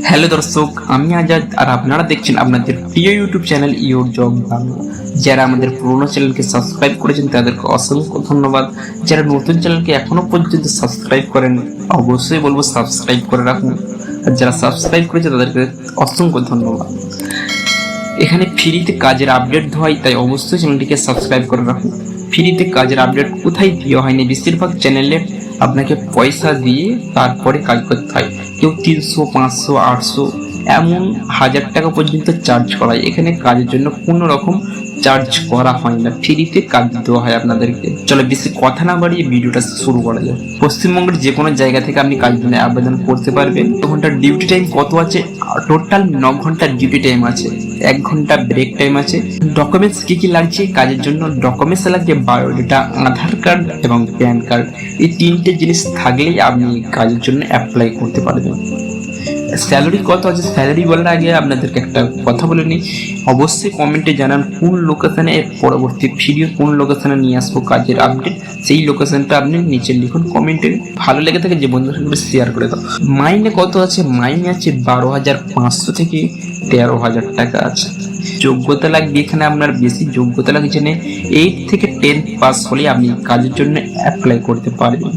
Hello দর্শক, আমি আজাদ আর আপনারা দেখছেন আপনাদের প্রিয় YouTube channel your job Bangla. যারা আমাদের পুরোনো চ্যানেলকে সাবস্ক্রাইব করেছেন তাদেরকে অসংখ্য ধন্যবাদ। যারা নতুন চ্যানেলকে এখনো পর্যন্ত সাবস্ক্রাইব করেন অবশ্যই বলবো সাবস্ক্রাইব করে রাখুন, আর যারা সাবস্ক্রাইব করেছে তাদেরকে অসংখ্য ধন্যবাদ। এখানে ফ্রিতে কাজের আপডেট হয়, তাই অবশ্যই চ্যানেলটিকে সাবস্ক্রাইব করে রাখুন। ফ্রিতে কাজের আপডেট কোথায় দেওয়া হয়নি, বেশিরভাগ চ্যানেলে আপনাকে পয়সা দিয়ে তারপরে কাজ করতে হয়। কেউ 300, 500, 800 এমন 1000 টাকা পর্যন্ত চার্জ করা হয়। এখানে কাজের জন্য কোনো রকম চার্জ করা হয় না, ফ্রিতে কাজ দেওয়া হয় আপনাদেরকে। চলো বেশি কথা না বাড়িয়ে ভিডিওটা শুরু করা যায়। পশ্চিমবঙ্গের যে কোনো জায়গা থেকে আপনি কাজের জন্য আবেদন করতে পারবেন। 2 ঘন্টার ডিউটি টাইম কত আছে? টোটাল 9 ঘন্টার ডিউটি টাইম আছে, 1 ঘন্টা ব্রেক টাইম আছে। ডকুমেন্টস কি কি লাগছে কাজের জন্য? ডকুমেন্টস লাগছে বায়োডাটা, আধার কার্ড এবং প্যান কার্ড। এই 3টে জিনিস থাকলেই আপনি কাজের জন্য অ্যাপ্লাই করতে পারবেন। স্যালারি কত আছে? স্যালারি বলার আগে আপনাদেরকে একটা কথা বলে নিই। অবশ্যই কমেন্টে জানান কোন লোকেশনে পরবর্তী ভিডিও কোন লোকেশনে নিয়ে আসবো কাজের আপডেট, সেই লোকেশনটা আপনি নিচে লিখুন কমেন্টে। ভালো লেগে থাকে যে বন্ধুরা শেয়ার করে দাও। মাইনে কত আছে? মাইনে আছে 12,500 থেকে 13,000 টাকা আছে। যোগ্যতা লাগবে এখানে আপনার বেশি যোগ্যতা লাগছে না, 8 থেকে 10 পাস হলে আপনি কাজের জন্য অ্যাপ্লাই করতে পারবেন।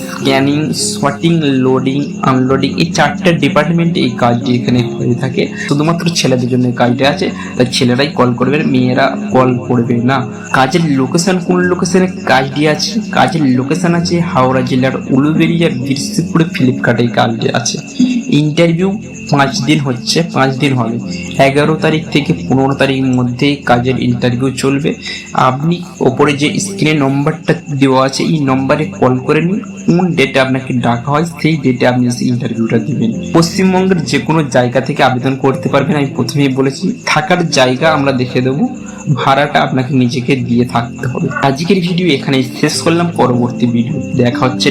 স্ক্যানিং, সর্টিং, লোডিং, আনলোডিং এই 4টে ডিপার্টমেন্টে এই কাজটি এখানে হয়ে থাকে। শুধুমাত্র ছেলেদের জন্য এই কাজটা আছে, তাই ছেলেরাই কল করবেন, মেয়েরা কল করবে না। কাজের লোকেশন কোন লোকেশনে কাজটি আছে? কাজের লোকেশন আছে হাওড়া জেলার উলুবেড়িয়া বিরসিপুরে ফ্লিপকার্টে এই কাজটি আছে। ইন্টারভিউ 5 দিন হচ্ছে, 5 দিন হবে। 11 তারিখ থেকে 15 তারিখের মধ্যে কাজের ইন্টারভিউ চলবে। আপনি ওপরে যে স্ক্রিনে নম্বরটা দেওয়া আছে এই নম্বরে কল করে নিন, কোন ডেটে আপনাকে ডাকা হয় সেই ডেটে আপনি ইন্টারভিউটা দিবেন। পশ্চিমবঙ্গের যে কোনো জায়গা থেকে আবেদন করতে পারবেন। আমি প্রথমেই বলেছি থাকার জায়গা আমরা দেখে দেবো, ভাড়াটা আপনাকে নিজেকে দিয়ে থাকতে হবে। আজকের ভিডিও এখানে শেষ করলাম, পরবর্তী ভিডিও দেখা হচ্ছে।